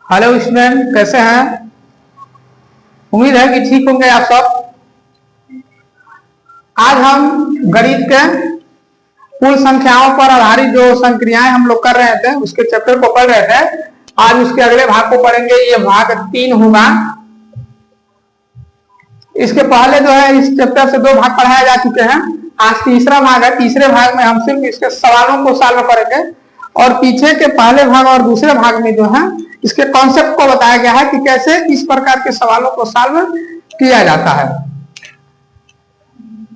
Hello student, कैसे हैं? उम्मीद है कि ठीक होंगे आप सब। आज हम गणित के कुल संख्याओं पर आधारित जो संक्रियाएं हम लोग कर रहे थे उसके चैप्टर को पढ़ रहे थे। आज उसके अगले भाग को पढ़ेंगे। ये भाग 3 होगा। इसके पहले जो है इस चैप्टर से 2 भाग पढ़ाए जा चुके हैं। आज तीसरा भाग है। तीसरे भाग में हम सिर्फ इसके सवालों को सॉल्व करेंगे और पीछे के पहले भाग और दूसरे भाग में जो है इसके कॉन्सेप्ट को बताया गया है कि कैसे इस प्रकार के सवालों को सॉल्व किया जाता है।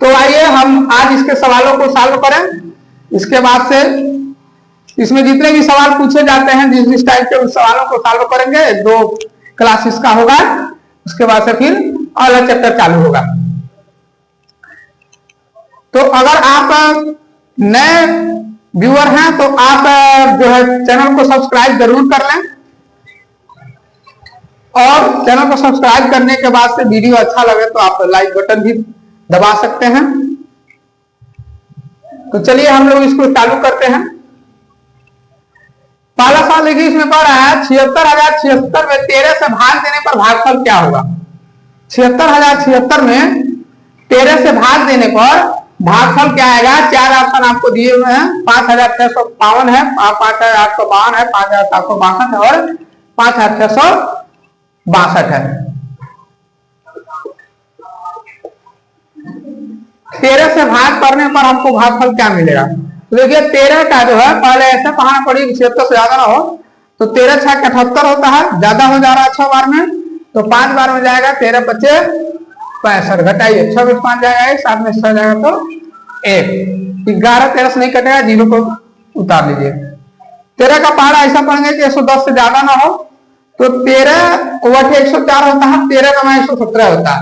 तो आइए हम आज इसके सवालों को सॉल्व करें। इसके बाद से इसमें जितने भी सवाल पूछे जाते हैं जिस टाइप के उस सवालों को सॉल्व करेंगे। 2 क्लासेस का होगा। उसके बाद से फिर अगला चैप्टर चालू होगा। तो अगर आप नए व्यूअर हैं तो आप जो है चैनल को सब्सक्राइब जरूर कर लें और चैनल को सब्सक्राइब करने के बाद से वीडियो अच्छा लगे तो आप लाइक बटन भी दबा सकते हैं। तो चलिए हम लोग इसको चालू करते हैं। पहला सवाल देखिए, इसमें पढ़ रहा है 76,076 में 13 से भाग देने पर भागफल क्या होगा। 76,076 में 13 से भाग देने पर भागफल क्या आएगा। 4 ऑप्शन आपको दिए हुए हैं। 5,652 है, 5,852 है, 5,762 है और 5,662 है। 13 से भाग करने पर हमको भागफल क्या मिलेगा। तो देखिए 13 का जो है पहले ऐसे पढ़ना पड़ेगा 76 से ज्यादा ना हो। तो 13 6 78 होता है, ज्यादा हो जा रहा है 6 बार में तो 5 बार में जाएगा। 13 5 65 घटाइए 6 में 5 जाएगा 1, 7 में 6 जाएगा तो 1। 11 13 से नहीं कटेगा, 0 को उतार लीजिए। 13 का पहाड़ा ऐसा पढ़ेंगे कि 110 से ज्यादा ना हो तो 13 बटे 104 होता है, 13 का 117 होता है।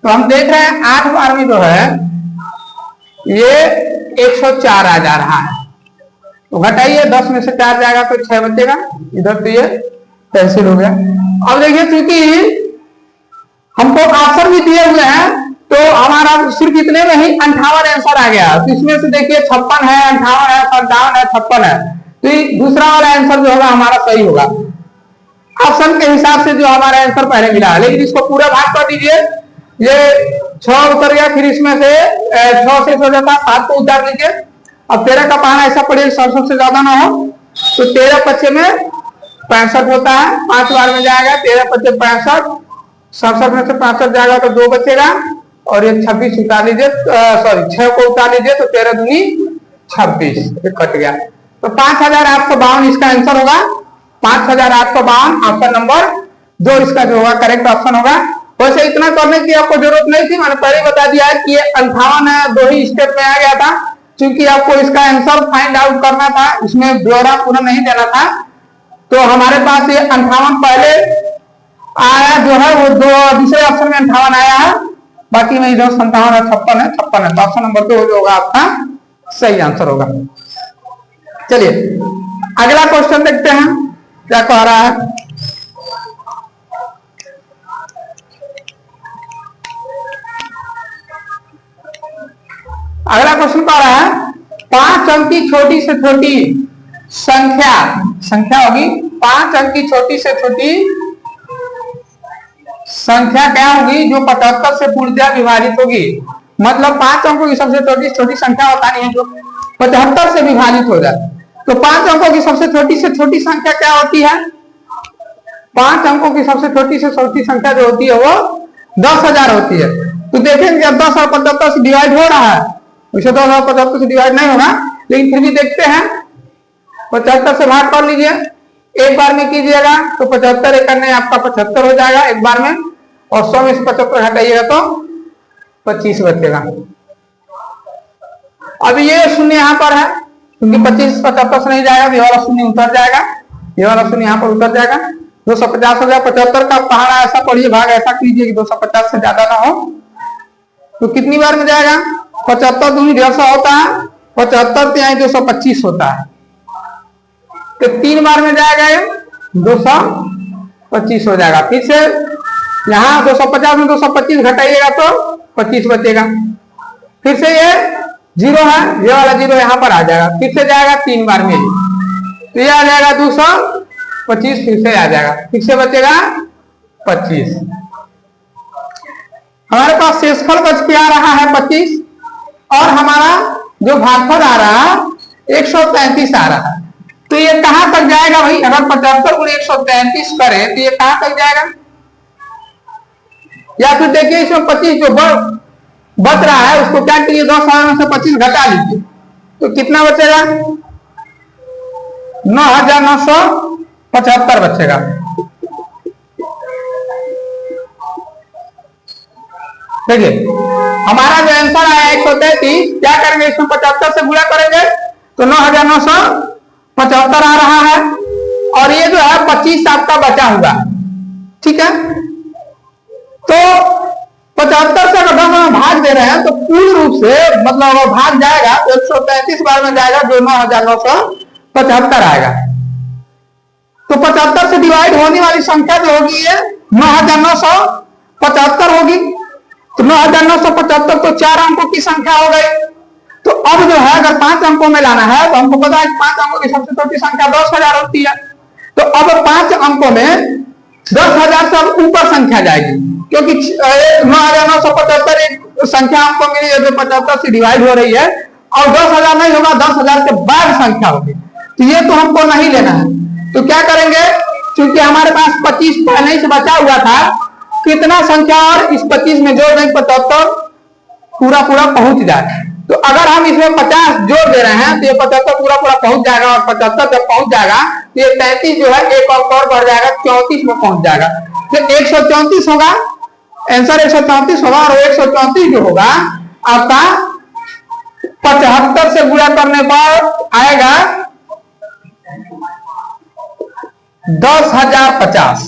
तो हम देख रहे हैं 8 बार में जो है ये 104 आ जा रहा है। तो घटाइए 10 में से 4 जाएगा तो 6 बचेगा। इधर तो ये कैंसिल हो गया। अब देखिए चूंकि हमको ऑप्शन भी दिए हुए हैं तो हमारा सिर्फ इतने में ही 58 आंसर आ गया। तो इसमें से देखिए 56 है, 58 है, 57 है, 56 है। तो दूसरा वाला आंसर जो होगा हमारा सही होगा ऑप्शन के हिसाब से जो हमारा आंसर पहले मिला है। लेकिन इसको पूरा भाग कर दीजिए। ये 6 उतर गया, फिर इसमें से 6 से हो जाता है 7 को उतार लीजिए। अब 13 का पहाड़ा ऐसा पड़ेगा 700 से ज्यादा ना हो तो 13 5 में 65 होता है। 5 बार में जाएगा 13 5 65, 67 में से 65 जाएगा तो 2 बचेगा और ये 26 उतार लीजिए, सॉरी 6 को उतार लीजिए तो 13 दूनी 26 कट गया। तो 5,852 इसका आंसर होगा। 5,852 ऑप्शन नंबर 2 इसका जो होगा करेक्ट ऑप्शन होगा। वैसे इतना करने की आपको जरूरत नहीं थी, मैंने पहले बता दिया है कि ये 58 है, 2 ही स्टेप में आ गया था। क्योंकि आपको इसका आंसर फाइंड आउट करना था, इसमें ब्यौरा पूरा नहीं देना था। तो हमारे पास ये 58 पहले आया जो है वो दूसरे ऑप्शन में 58 आया है। बाकी में इधर 57 है, 56 है, 56 है। तो ऑप्शन नंबर 2 जो होगा आपका सही आंसर होगा। चलिए अगला क्वेश्चन देखते हैं क्या कह रहा है। अगला क्वेश्चन कह रहा है 5 अंक की छोटी से छोटी संख्या होगी। 5 अंक की छोटी से छोटी संख्या क्या होगी जो 75 से पूर्णतः विभाजित होगी। मतलब 5 अंकों की सबसे छोटी संख्या होता नहीं है जो 75 से विभाजित हो जाए। तो 5 अंकों की सबसे छोटी संख्या क्या होती है। 5 अंकों की सबसे छोटी संख्या जो होती है वो 10,000 होती है। तो देखेंगे जब 10 और 75 से डिवाइड हो रहा है, उसे 10 और 75 से डिवाइड नहीं होगा, लेकिन फिर भी देखते हैं। 75 से भाग कर लीजिए, एक बार में कीजिएगा तो 75 एक नहीं आपका 75 हो जाएगा एक बार में। और 100 में से 75 हटाइएगा तो 25 बचेगा। अब ये शून्य यहाँ पर है क्योंकि 25 75 से नहीं जाएगा, ये वाला शून्य उतर जाएगा, ये वाला शून्य यहाँ पर उतर जाएगा। 250 हो जाए। 75 का पहाड़ा ऐसा पढ़िए, भाग ऐसा कीजिए कि 250 से ज्यादा ना हो। तो कितनी बार में जाएगा। 75 दूनी 150 होता है, 75 यहाँ 225 होता है तो 3 बार में जाएगा ये 225 हो जाएगा। फिर से यहाँ 250 में 225 घटाइएगा तो 25 बचेगा। फिर से ये 0 है, ये वाला 0 यहाँ पर आ जाएगा। फिर से जाएगा 3 बार में तो ये आ जाएगा 25 फिर से आ जाएगा, फिर से बचेगा 25। हमारे पास शेषफल बच के आ रहा है 25 और हमारा जो भागफल आ रहा है 133 आ रहा है। तो ये कहां तक जाएगा भाई? अगर 75 गुणे 133 करें तो ये कहां तक जाएगा? या फिर देखिए इसमें 25 जो बच रहा है उसको क्या कीजिए, 10,000 में से 25 घटा लीजिए तो कितना बचेगा? 9,975 बचेगा। देखिए हमारा जो आंसर आया 133, क्या करेंगे इसमें 75 से गुणा करेंगे तो 9,975 आ रहा है और ये जो है 25 आपका बचा हुआ, ठीक है। तो 75 से अगर हम भाग दे रहे हैं तो पूर्ण रूप से मतलब वो भाग जाएगा तो 133 बार में जाएगा जो 9,975 आएगा। तो 75 से डिवाइड होने वाली संख्या जो होगी ये 9,975 होगी। तो 9,975 तो 4 अंकों की संख्या हो गई। तो अब जो है अगर 5 अंकों में लाना है तो हमको पता है 5 अंकों की सबसे छोटी संख्या 10,000 होती है। तो अब 5 अंकों में 10,000 से ऊपर संख्या जाएगी क्योंकि 9,975 एक संख्या हमको मिली है जो 75 से डिवाइड हो रही है और 10,000 नहीं होगा, 10,000 के बाद संख्या होगी। तो ये तो हमको नहीं लेना है। तो क्या करेंगे, क्योंकि हमारे पास 25 पहले ही से बचा हुआ था, कितना संख्या और इस 25 में जोड़ दें 75 पूरा पहुंच जाए। तो अगर हम इसमें 50 जोड़ दे रहे हैं तो ये 75 पूरा पहुंच जाएगा और 75 जब पहुंच जाएगा तो ये 33 जो है एक और बढ़ जाएगा, 34 में पहुंच जाएगा। तो 134 होगा आंसर, 134 होगा और 134 जो होगा आपका 75 से गुणा करने पर आएगा 10,050।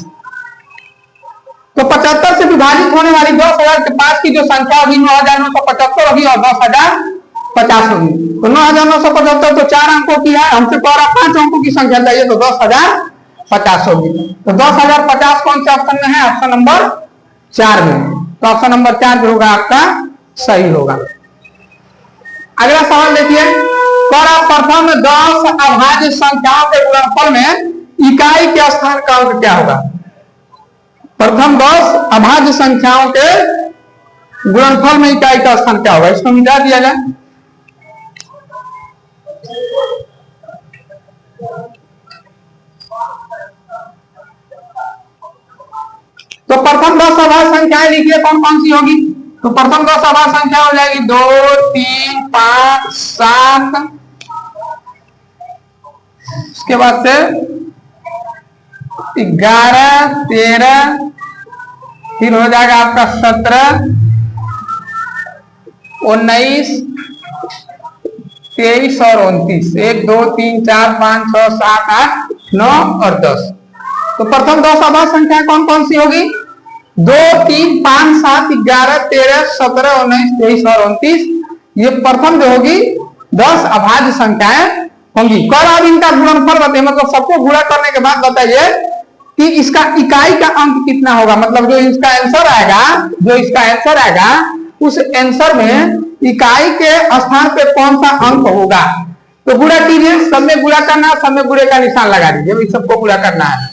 तो 75 से विभाजित होने वाली 10,000 के पास की जो संख्या होगी 9,975 होगी और 10,050 होगी। तो 9,975 तो 4 अंकों की है, हमसे कह रहा 5 अंकों की संख्या चाहिए तो 10,050 होगी। तो 10,050 कौन से ऑप्शन में है? ऑप्शन नंबर 4 में। तो ऑप्शन नंबर 4 जो होगा आपका सही होगा। अगला सवाल देखिए, प्रथम 10 अभाज्य संख्याओं के गुणनफल में इकाई के स्थान का अंक क्या होगा? प्रथम 10 अभाज्य संख्याओं के गुणनफल में इकाई का स्थान क्या होगा? इसको मिटा दिया जाए। तो प्रथम 10 अभाज्य संख्याएं लिखिए कौन कौन सी होगी? तो प्रथम 10 अभाज्य संख्या हो जाएगी 2, 3, 5, 7, उसके बाद से 11, 13, फिर हो जाएगा आपका 17, 19, 23 और 29। 1, 2, 3, 4, 5, 6, 7, 8, 9 और 10। तो प्रथम 10 अभाज्य संख्या कौन कौन सी होगी? 2, 3, 5, 7, 11, 13, 17, 19, 23 और 29। ये प्रथम जो होगी 10 अभाज्य संख्याएं होंगी। कल आप इनका गुणनफल बताइए, मतलब सबको गुणा करने के बाद बताइए कि इसका इकाई का अंक कितना होगा। मतलब जो इसका आंसर आएगा उस आंसर में इकाई के स्थान पे कौन सा अंक होगा। तो गुणा कीजिए, सब में गुणा करना है, सब में गुणे का निशान लगा दीजिए। भाई सबको गुणा करना है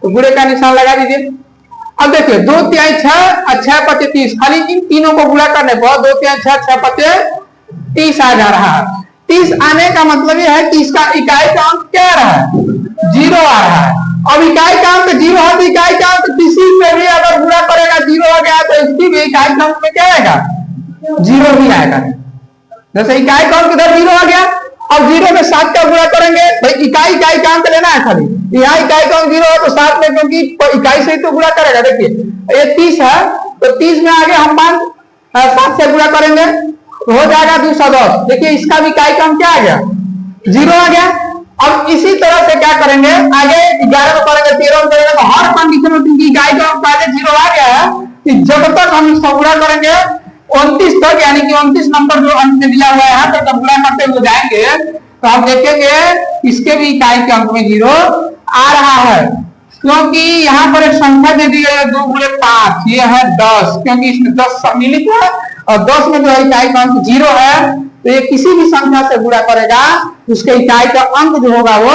तो गुणे का निशान लगा दीजिए। अब देखिए 2 तिहाई 6 और 6 पचे 30, खाली इन तीनों को गुणा करने पर 2 तिहाई 6, 6 पचे 30 आ जा रहा है। 30 आने का मतलब यह है कि इसका इकाई का अंक क्या आ रहा है? 0 आ रहा है। अब इकाई का अंक 0 है तो इकाई का अंक किसी में भी अगर गुणा करेगा 0 आ गया तो इसकी भी इकाई का अंक में क्या आएगा? 0 ही आएगा। जैसे इकाई का अंक इधर 0 आ गया, अब 0 में 7 का गुणा करेंगे, भाई इकाई का अंक लेना है खाली। यहाँ इकाई का अंक 0 है तो 7 में, क्योंकि इकाई से ही तो गुणा करेगा। देखिए ये 30 है तो 30 में आगे हम 7 से गुणा करेंगे तो हो जाएगा 210। देखिए इसका भी इकाई का अंक क्या आ गया? 0 आ गया। अब इसी तरह से क्या करेंगे, आगे 11 में करेंगे, 13 में करेंगे, तो हर कंडीशन में क्योंकि इकाई का अंक पहले 0 आ गया है, जब तक हम इसको गुणा करेंगे 29 तक, यानी कि 29 नंबर जो अंक में दिया हुआ है, तो जब गुणा करते हुए जाएंगे तो हम देखेंगे इसके भी इकाई के अंक में 0 आ रहा है। क्योंकि यहाँ पर एक संख्या दे दी गई है 2 गुणे 5, ये है 10, क्योंकि इसमें 10 सम्मिलित है और 10 में जो इकाई का अंक 0 है तो ये किसी भी संख्या से गुणा करेगा उसके इकाई का अंक जो होगा वो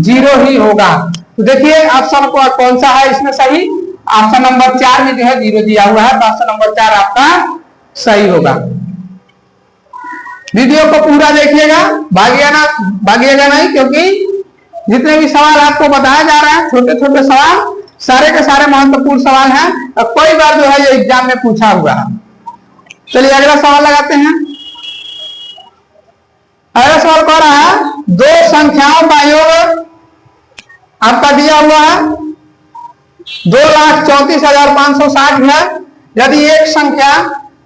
0 ही होगा। तो देखिए ऑप्शन कौन सा है इसमें सही, ऑप्शन नंबर 4 में जो है 0 दिया हुआ है, तो ऑप्शन नंबर 4 आपका सही होगा। वीडियो को पूरा देखिएगा, भागिएगा नहीं, क्योंकि जितने भी सवाल आपको बताया जा रहा है छोटे छोटे सवाल, सारे के सारे महत्वपूर्ण सवाल हैं और कई बार जो है ये एग्जाम में पूछा हुआ है। चलिए अगला सवाल लगाते हैं। अगला सवाल कह रहा है दो संख्याओं का योग आपका दिया हुआ है 2,34,560 है। यदि एक संख्या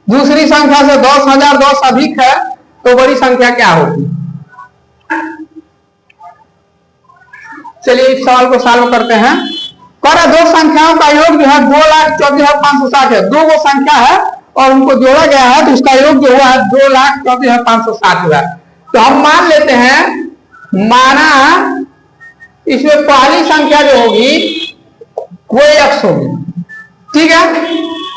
दूसरी संख्या से 10,010 अधिक है तो बड़ी संख्या क्या होगी? चलिए इस सवाल को सॉल्व करते हैं। कह रहा दो संख्याओं का योग जो है 2,34,560 है। दो वो संख्या है और उनको जोड़ा गया है तो उसका योग जो हुआ है 2,34,560 हुआ। तो हम मान लेते हैं, माना इसमें पहली संख्या जो होगी वो x होगी, ठीक है,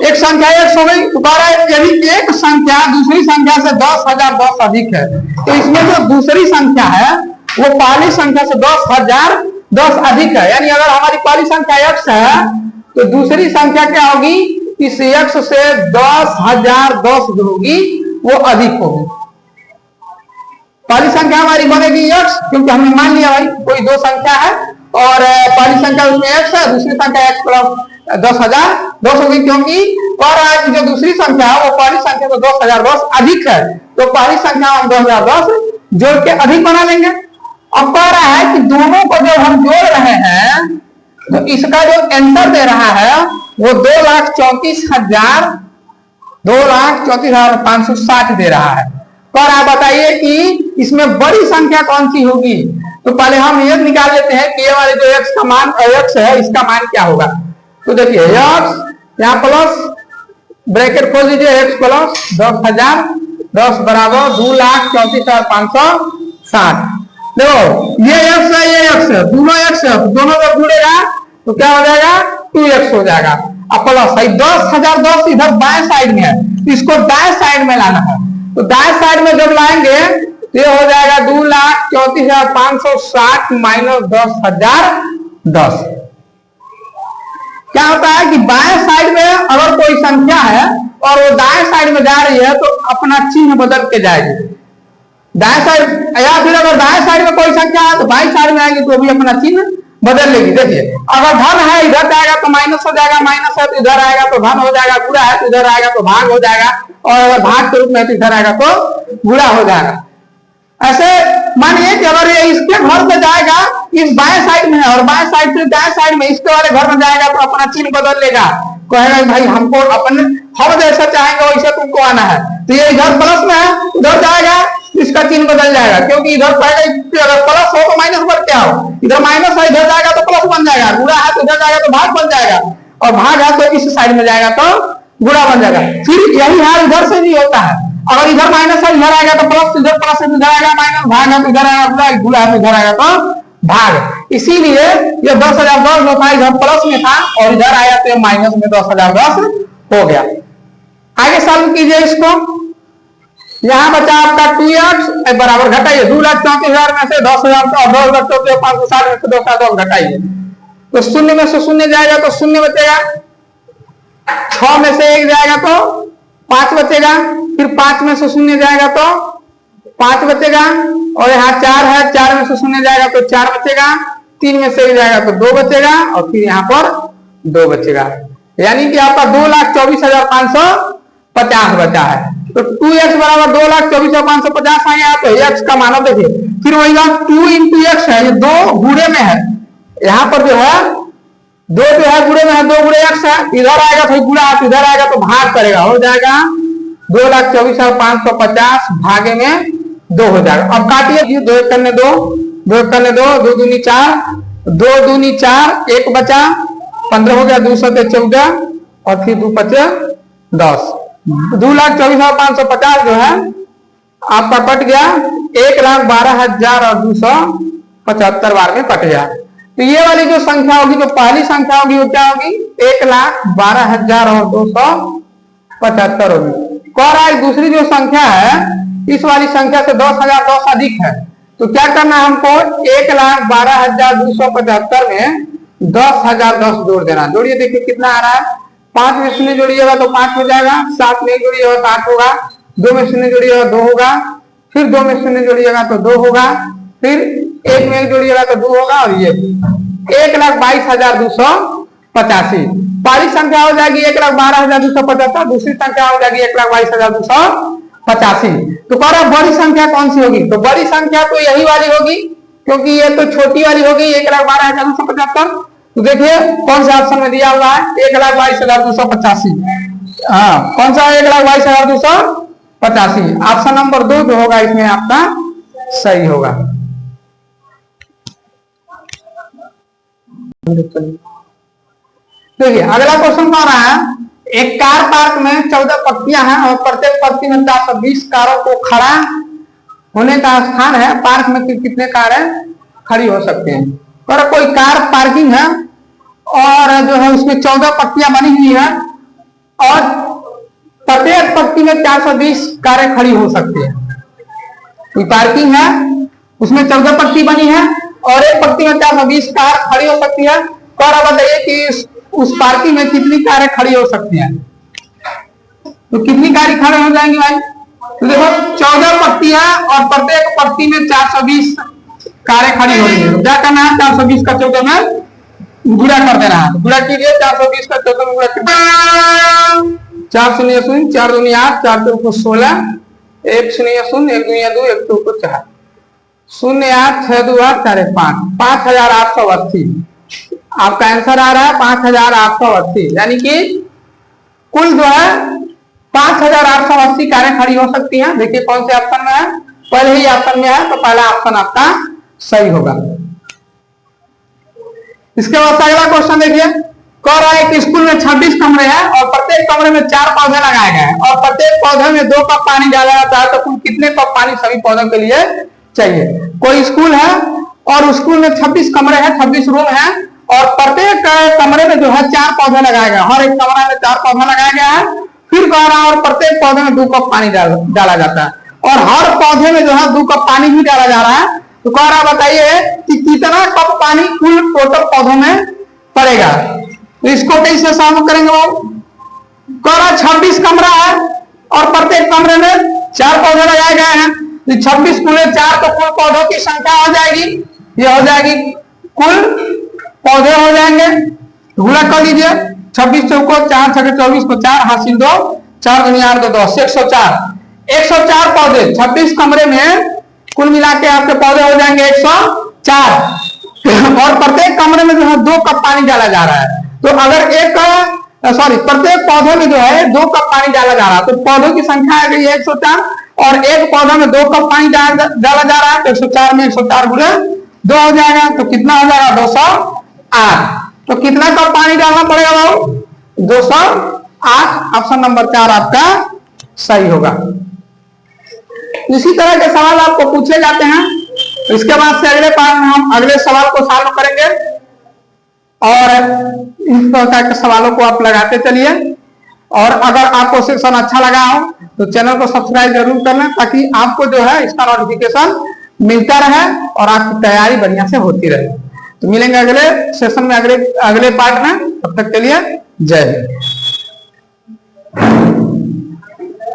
एक संख्या x हो गई। तो कह रहा है यदि एक संख्या दूसरी संख्या से 10,010 अधिक है तो इसमें जो दूसरी संख्या है वो पहली संख्या से 10,010 अधिक है। यानी अगर हमारी पहली संख्या x है तो दूसरी संख्या क्या होगी, इस x से 10,010 जो होगी वो अधिक होगी। पहली संख्या हमारी बनेगी x, क्योंकि हमने मान लिया भाई कोई दो संख्या है और पहली संख्या उसमें x है, दूसरी संख्या x प्लस 10,010 होगी, क्योंकि और जो दूसरी संख्या है वो पहली संख्या से 10,010 अधिक है। तो पहली संख्या हम 10,010 जोड़ के अधिक बना लेंगे। अब कह रहा है कि दोनों को जब हम जोड़ रहे हैं तो इसका जो आंसर दे रहा है वो 2,34,560 दे रहा है। पर आप बताइए कि इसमें बड़ी संख्या कौन सी होगी? तो पहले हम ये निकाल लेते हैं कि ये वाले जो x का मान x है इसका मान क्या होगा। तो देखिए x यहाँ प्लस ब्रैकेट खोल दीजिए, x प्लस 10,010 बराबर 2,34,560। देखो ये x है ये x है, दोनों x है, दोनों जब जुड़ेगा तो क्या हो जाएगा 2x हो जाएगा। अब प्लस 10,010 इधर बाएं साइड में है, इसको दाएं साइड में लाना है। तो दाएं साइड में जब लाएंगे तो ये हो जाएगा 2,34,560 माइनस 10,010। क्या होता है कि बाएं साइड में अगर कोई संख्या है और वो दाएं साइड में जा रही है तो अपना चिन्ह बदल के जाएगी दाएं साइड, या फिर अगर दाएं साइड में कोई संख्या है तो बाएं साइड में आएगी तो भी अपना चिन्ह बदल लेगी। देखिए अगर धन है इधर जाएगा तो माइनस हो जाएगा, माइनस है तो इधर आएगा तो धन हो जाएगा, गुणा है तो इधर आएगा तो भाग हो जाएगा, और अगर भाग के रूप में तो इधर आएगा तो गुणा हो जाएगा। ऐसे मानिए कि अगर ये इसके घर में जाएगा इस बाएं साइड में है और बाएं साइड से दाएं साइड में इसके वाले घर में जाएगा तो अपना चिन्ह बदल लेगा, कहेगा भाई हमको अपने हम जैसा चाहेंगे वैसे तुमको आना है। तो ये इधर प्लस में है, उधर जाएगा इसका चिन्ह बदल जाएगा, क्योंकि इधर पहले अगर प्लस हो तो माइनस पर क्या हो, इधर माइनस है इधर जाएगा तो प्लस बन जाएगा, गुणा है तो इधर जाएगा तो भाग बन जाएगा, और भाग है तो इस साइड में जाएगा तो गुणा बन जाएगा। फिर यही हाल इधर से भी होता है, अगर इधर माइनस है इधर आएगा तो प्लस, इधर प्लस है इधर आएगा माइनस, भाग है तो इधर आएगा गुणा है तो इधर आएगा तो भाग। इसीलिए ये 10,010 जो था इधर प्लस में था और इधर आया तो माइनस में 10,010 हो गया। आगे सॉल्व कीजिए इसको। यहाँ बचा आपका 2x बराबर घटाइए 2,34,000 में से 10,000 और 10,34,560 में से 10,010 घटाइए तो शून्य में से शून्य जाएगा तो शून्य बचेगा, 6 में से 1 जाएगा तो 5 बचेगा, फिर 5 में से शून्य जाएगा तो 5 बचेगा, और यहाँ 4 है 4 में से शून्य जाएगा तो 4 बचेगा, 3 में से 1 जाएगा तो 2 बचेगा, और फिर यहाँ पर 2 बचेगा। यानी कि आपका 2,24,550 बचा है। तो 2x बराबर 2,24,550 आया तो x का मान देखिए, फिर वही बात 2 इंटू एक्स है, ये 2 गुणे में है, यहाँ पर जो है 2 जो है गुणे में है, 2 गुणे x है, इधर आएगा तो गुणा इधर आएगा तो भाग करेगा, हो जाएगा 2,24,550 भागे में 2 हो जाएगा। अब काटिए 2 एक करने 2, 2 एक करने 2, 2 दूनी 4, 2 दूनी 4, 1 बचा 15 हो गया, 2 सते 14 और फिर 2 पचे 10। 2,24,550 जो है आपका कट गया 1,12,275 बार में कट गया। तो ये वाली जो संख्या होगी, जो पहली संख्या होगी वो क्या होगी 1,12,275 होगी। कह रहा है दूसरी जो संख्या है इस वाली संख्या से 10,010 अधिक है, तो क्या करना है हमको, 1,12,275 में 10,010 जोड़ देना। जोड़िए, देखिए कितना आ रहा है। 5 में शून्य जोड़िएगा तो 5 हो जाएगा, 7 में जोड़िएगा तो 8 होगा, 2 में शून्य जोड़िएगा 2 होगा, फिर 2 में शून्य जोड़िएगा तो 2 होगा, फिर 1 में 1 जोड़िएगा तो 2 होगा, और ये 1,22,285 पहली संख्या हो जाएगी 1,12,275, दूसरी संख्या हो जाएगी 1,22,285। तो कह रहा बड़ी संख्या कौन सी होगी, तो बड़ी संख्या तो यही वाली होगी, क्योंकि ये तो छोटी वाली होगी 1,12,275। तो देखिए कौन सा ऑप्शन में दिया हुआ है, 1,22,285। हाँ, कौन सा 1,22,285, ऑप्शन नंबर 2 जो होगा इसमें आपका सही होगा। देखिए अगला क्वेश्चन कह रहा है, एक कार पार्क में 14 पट्टियां हैं और प्रत्येक पट्टी में 420 कारों को खड़ा होने का स्थान है। पार्क में कितने कारें खड़ी हो सकती हैं। और कोई कार पार्किंग है और जो है उसमें 14 पट्टियां बनी हुई है और प्रत्येक पट्टी में 420 कारें खड़ी हो सकती है। कोई पार्किंग है, उसमें 14 पट्टी बनी है और एक पट्टी में 420 कार खड़ी हो सकती है। और अब बताइए कि उस पार्किंग में कितनी कारें खड़ी हो सकती हैं। तो कितनी कारें खड़े हो जाएंगी भाई, तो देखो 14 पट्टियां और प्रत्येक पट्टी में 420 कारें खड़ी हो रही है। क्या करना है, 420 का 14 में गुणा कर देना है। गुणा कीजिए, 420 का 14 में गुणा कीजिए, 4 शून्य शून्य, 4 दूनी 8, 4 2 को 16, 1 शून्य शून्य, 1 दूनी 2, 1 2 को 4, 0 8 6 2 8 4 5, 5,880 आपका आंसर आ रहा है, 5,880। यानी कि कुल जो है 5,880 कारें खड़ी हो सकती हैं। देखिए कौन से ऑप्शन में है, पहले ही ऑप्शन में है, तो पहला ऑप्शन आपका सही होगा। इसके बाद अगला क्वेश्चन देखिए, कह रहा है कि स्कूल में 26 कमरे हैं और प्रत्येक कमरे में 4 पौधे लगाए गए हैं और प्रत्येक पौधे में 2 कप पानी डाला जाता है। तो कुल कितने कप पानी सभी पौधों के लिए चाहिए। कोई स्कूल है और स्कूल में 26 कमरे हैं, 26 रूम हैं और प्रत्येक कमरे में जो है 4 पौधे लगाए गए, हर एक कमरे में 4 पौधा लगाया गया है। फिर कह रहा है और प्रत्येक पौधे में 2 कप पानी डाला जाता है और हर पौधे में जो है 2 कप पानी ही डाला जा रहा है। तो कह रहा बताइए कि कितना कप पानी कुल टोटल पौधों में पड़ेगा। तो इसको कैसे सॉल्व करेंगे वो, कह रहा 26 कमरा है और प्रत्येक कमरे में 4 पौधे लगाए गए हैं। तो 26 गुणे 4 तो कुल पौधों की संख्या हो जाएगी, ये हो जाएगी कुल पौधे हो जाएंगे। गुणा कर लीजिए, 26 चौको 4 छके 24 को 4 हासिल 2, 4 दूनी 8 2 10, 104 पौधे 26 कमरे में कुल मिला के आपके पौधे हो जाएंगे 104 और प्रत्येक कमरे में जो है 2 कप पानी डाला जा रहा है। तो अगर प्रत्येक पौधे में जो है 2 कप पानी डाला जा रहा है तो पौधों की संख्या आ गई 104 और एक पौधा में 2 कप पानी डाला जा रहा है। तो 104 में 104 गुणे 2 हो जाएगा, तो कितना हो जाएगा 208। तो कितना कप पानी डालना पड़ेगा भाव, 208। ऑप्शन नंबर 4 आपका सही होगा। इसी तरह के सवाल आपको पूछे जाते हैं। इसके बाद से अगले पार्ट में हम अगले सवाल को सॉल्व करेंगे और इस प्रकार के सवालों को आप लगाते चलिए। और अगर आपको सेशन अच्छा लगा हो तो चैनल को सब्सक्राइब जरूर कर लें ताकि आपको जो है इसका नोटिफिकेशन मिलता रहे और आपकी तैयारी बढ़िया से होती रहे। तो मिलेंगे अगले सेशन में, अगले पार्ट में। तब तक के लिए जय हिंद।